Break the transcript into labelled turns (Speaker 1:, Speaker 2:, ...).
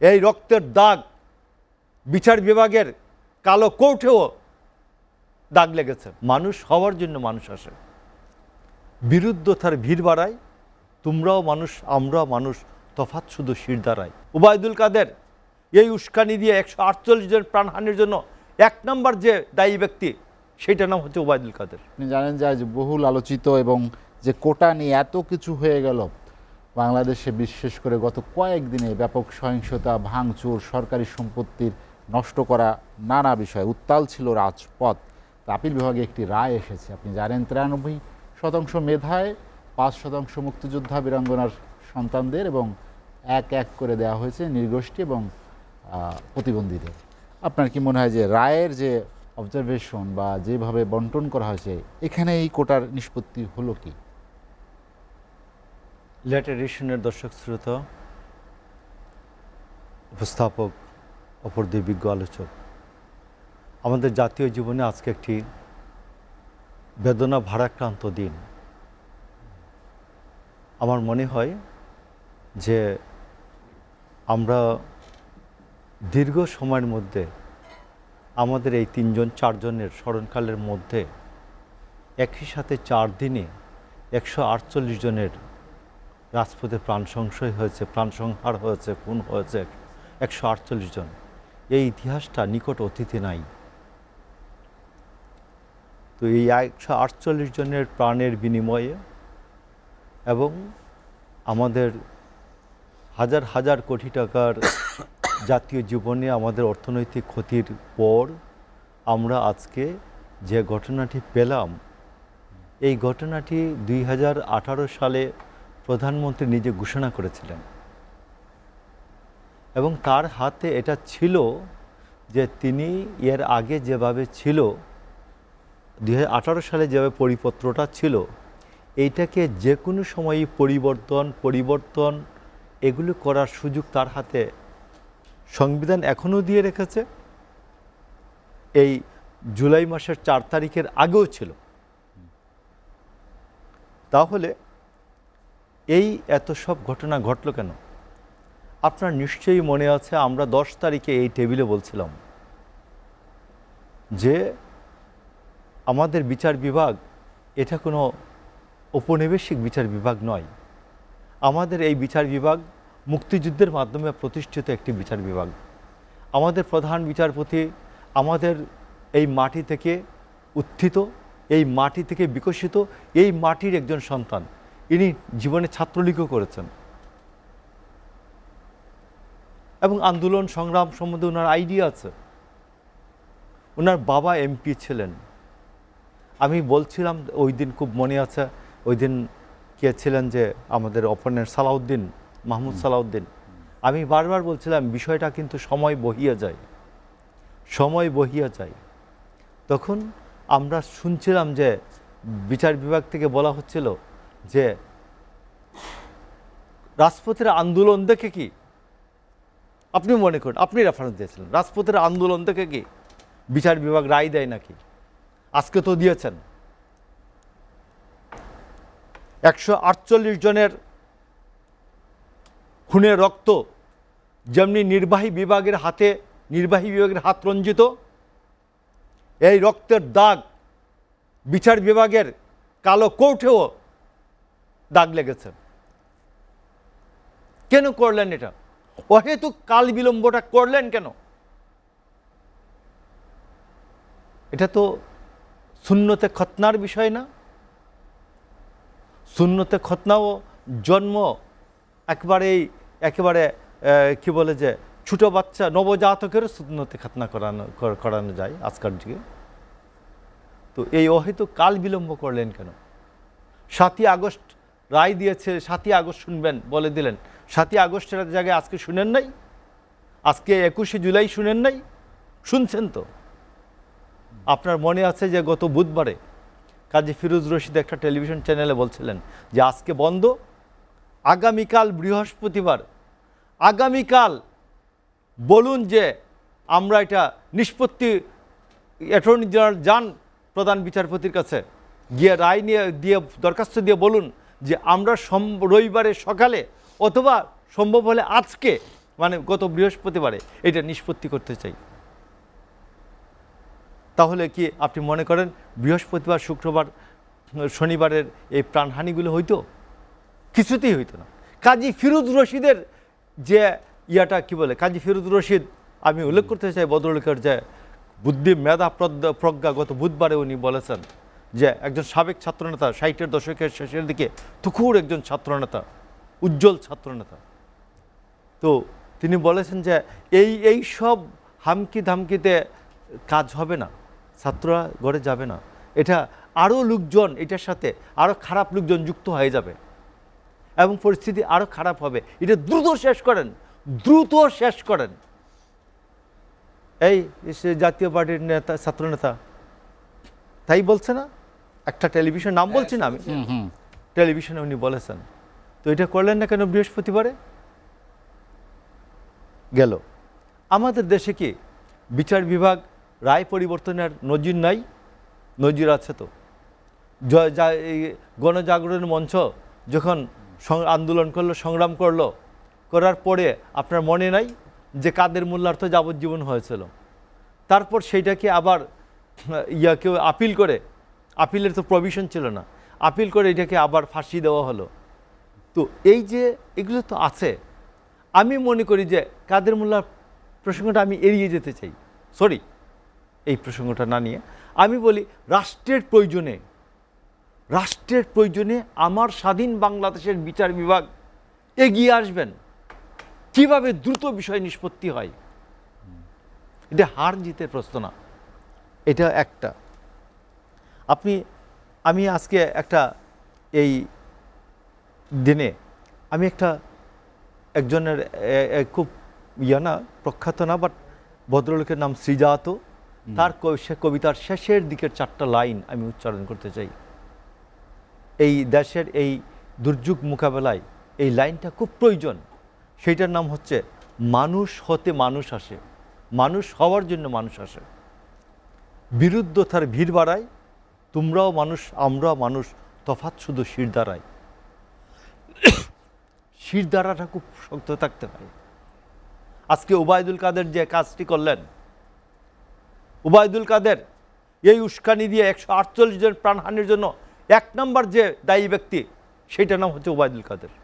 Speaker 1: এই রক্তের দাগ বিচার বিভাগের কালো কোর্টেও দাগ লেগেছে। মানুষ হওয়ার জন্য মানুষ আসে, বিরুদ্ধতার ভিড় বাড়ায়। তোমরাও মানুষ, আমরাও মানুষ, তফাৎ শুধু শির দাঁড়ায়। ওবায়দুল কাদের এই উস্কানি দিয়ে 148 জন প্রাণহানির জন্য 1 নম্বর যে দায়ী ব্যক্তি, সেটার নাম হচ্ছে ওবায়দুল কাদের।
Speaker 2: আপনি জানেন যে আজ বহুল আলোচিত এবং যে কোটা নিয়ে এত কিছু হয়ে গেল বাংলাদেশে, বিশেষ করে গত কয়েকদিনে ব্যাপক সহিংসতা, ভাঙচুর, সরকারি সম্পত্তির নষ্ট করা, নানা বিষয় উত্তাল ছিল রাজপথ। আপিল বিভাগে একটি রায় এসেছে, আপনি জানেন 93% মেধায় 5% মুক্তিযোদ্ধা বীরাঙ্গনার সন্তানদের এবং এক এক করে দেওয়া হয়েছে নৃগোষ্ঠী এবং প্রতিবন্ধীদের। আপনার কি মনে হয় যে রায়ের যে অবজারভেশন বা যেভাবে বন্টন করা হয়েছে, এখানে এই কোটার নিষ্পত্তি হলো কি?
Speaker 1: লেট এডিশনের দর্শক শ্রোতা, উপস্থাপক, অপর দুই বিজ্ঞ আলোচক, আমাদের জাতীয় জীবনে আজকে একটি বেদনা ভারাক্রান্ত দিন। আমার মনে হয় যে আমরা দীর্ঘ সময়ের মধ্যে আমাদের এই 3-4 জনের স্মরণকালের মধ্যে একই সাথে 4 দিনে 148 জনের রাজপথে প্রাণ সংশয় হয়েছে, প্রাণ সংহার হয়েছে, খুন হয়েছে 148 জন। এই ইতিহাসটা নিকট অতীতে নাই। তো এই 148 জনের প্রাণের বিনিময়ে এবং আমাদের হাজার হাজার কোটি টাকার জাতীয় জীবনে আমাদের অর্থনৈতিক ক্ষতির পর আমরা আজকে যে ঘটনাটি পেলাম, এই ঘটনাটি 2018 সালে প্রধানমন্ত্রী নিজে ঘোষণা করেছিলেন এবং তার হাতে এটা ছিল যে তিনি এর আগে যেভাবে ছিল 2018 সালে যেভাবে পরিপত্রটা ছিল, এইটাকে যে কোনো সময়ই পরিবর্তন এগুলো করার সুযোগ তার হাতে সংবিধান এখনও দিয়ে রেখেছে। এই জুলাই মাসের 4 তারিখের আগেও ছিল। তাহলে এই এত সব ঘটনা ঘটল কেন? আপনার নিশ্চয়ই মনে আছে, আমরা 10 তারিখে এই টেবিলে বলছিলাম যে আমাদের বিচার বিভাগ এটা কোনো ঔপনিবেশিক বিচার বিভাগ নয়। আমাদের এই বিচার বিভাগ মুক্তিযুদ্ধের মাধ্যমে প্রতিষ্ঠিত একটি বিচার বিভাগ। আমাদের প্রধান বিচারপতি আমাদের এই মাটি থেকে উত্থিত, এই মাটি থেকে বিকশিত, এই মাটির একজন সন্তান। ইনি জীবনে ছাত্রলীগও করেছেন এবং আন্দোলন সংগ্রাম সম্বন্ধে ওনার আইডিয়া আছে। ওনার বাবা এমপি ছিলেন। আমি বলছিলাম ওই দিন, খুব মনে আছে, ওই দিন কে ছিলেন যে আমাদের অপোনেন্ট সালাউদ্দিন, মাহমুদ সালাউদ্দিন। আমি বারবার বলছিলাম বিষয়টা কিন্তু সময় বহিয়া যায়। তখন আমরা শুনছিলাম যে বিচার বিভাগ থেকে বলা হচ্ছিল যে রাজপথের আন্দোলন দেখে কি, আপনি মনে করেন, আপনি রেফারেন্স দিয়েছিলেন, রাজপথের আন্দোলন দেখে কি বিচার বিভাগ রায় দেয় নাকি? আজকে তো দিয়েছেন। 148 জনের খুনের রক্ত যেমনি নির্বাহী বিভাগের হাত রঞ্জিত, এই রক্তের দাগ বিচার বিভাগের কালো কোর্টেও দাগ লেগেছে। কেন করলেন এটা? অহেতুক কাল বিলম্বটা করলেন কেন? এটা তো সুন্নতে খতনার বিষয় না? সুন্নতে খতনাও জন্ম একেবারে কি বলে যে ছোট বাচ্চা নবজাতকেরও সুন্নতে খতনা করানো যায় আজকাল যুগে। তো এই অহেতুক কাল বিলম্ব করলেন কেন? 7ই আগস্ট রায় দিয়েছে, 7ই আগস্ট শুনবেন বলে দিলেন। 7ই আগস্টের জায়গায় আজকে শুনেন নাই? আজকে 21শে জুলাই শুনেন নাই? শুনছেন তো। আপনার মনে আছে যে গত বুধবারে কাজী ফিরোজ রশিদ একটা টেলিভিশন চ্যানেলে বলছিলেন যে আজকে বন্ধ, আগামীকাল বৃহস্পতিবার, আগামীকাল বলুন যে আমরা এটা নিষ্পত্তি, অ্যাটর্নি জেনারেল যান প্রধান বিচারপতির কাছে, গিয়ে রায় দিয়ে দরখাস্ত দিয়ে বলুন যে আমরা রবিবারে সকালে অথবা সম্ভব হলে আজকে মানে গত বৃহস্পতিবারে এটা নিষ্পত্তি করতে চাই। তাহলে কি আপনি মনে করেন বৃহস্পতিবার, শুক্রবার, শনিবারের এই প্রাণহানিগুলো হইতো? কিছুতেই হইতো না। কাজী ফিরোজ রশিদের যে ইয়াটা কি বলে, কাজী ফিরোজ রশিদ, আমি উল্লেখ করতে চাই ভদ্রলোকের যে বুদ্ধি, মেধা, প্রজ্ঞা, গত বুধবারে উনি বলেছেন যে একজন সাবেক ছাত্রনেতা, 60-এর দশকের শেষের দিকে তুখুর একজন ছাত্রনেতা, উজ্জ্বল ছাত্রনেতা, তো তিনি বলেছেন যে এই সব হামকি ধামকিতে কাজ হবে না, ছাত্ররা গড়ে যাবে না, এটা আরও লোকজন, এটার সাথে আরও খারাপ লোকজন যুক্ত হয়ে যাবে এবং পরিস্থিতি আরও খারাপ হবে, এটা দ্রুত শেষ করেন, দ্রুত শেষ করেন। এই জাতীয় পার্টির নেতা, ছাত্রনেতা তাই বলছে না, একটা টেলিভিশন, নাম বলছি না আমি, টেলিভিশনে উনি বলেছেন। তো এটা করলেন না কেন বৃহস্পতিবারে? গেল। আমাদের দেশে কি বিচার বিভাগ রায় পরিবর্তনের নজির নাই? নজির আছে তো। গণজাগরণ মঞ্চ যখন আন্দোলন করলো, সংগ্রাম করলো, করার পরে আপনার মনে নাই যে কাদের মোল্লার তো যাবজ্জীবন হয়েছিল, তারপর সেইটাকে আবার কেউ আপিল করে, আপিলের তো প্রভিশন ছিল না, আপিল করে এটাকে আবার ফাঁসি দেওয়া হলো। তো এই যে এগুলো তো আছে। আমি মনে করি যে কাদের মোল্লার প্রসঙ্গটা আমি এড়িয়ে যেতে চাই, সরি, এই প্রসঙ্গটা না নিয়ে আমি বলি রাষ্ট্রের প্রয়োজনে আমার স্বাধীন বাংলাদেশের বিচার বিভাগ এগিয়ে আসবেন, কিভাবে দ্রুত বিষয় নিষ্পত্তি হয়। এটা হার জিতের প্রশ্ন না, এটা একটা। আমি আজকে একটা এই দিনে আমি একজনের খুব প্রখ্যাত না, বাট ভদ্রলোকের নাম শ্রীজাত, তার কবিতার শেষের দিকের 4টা লাইন আমি উচ্চারণ করতে চাই। এই দেশের এই দুর্যোগ মোকাবেলায় এই লাইনটা খুব প্রয়োজন। সেইটার নাম হচ্ছে, মানুষ হতে মানুষ আসে, মানুষ হওয়ার জন্য মানুষ আসে, বিরুদ্ধতার ভিড় বাড়ায়, তোমরাও মানুষ আমরাও মানুষ, তফাৎ শুধু শিরদাঁড়ায়। শিরদাঁড়াটা খুব শক্ত থাকতে হয়। আজকে ওবায়দুল কাদের যে কাজটি করলেন, ওবায়দুল কাদের এই উস্কানি দিয়ে 148 জন প্রাণহানির জন্য 1 নম্বর যে দায়ী ব্যক্তি, সেটার নাম হচ্ছে ওবায়দুল কাদের।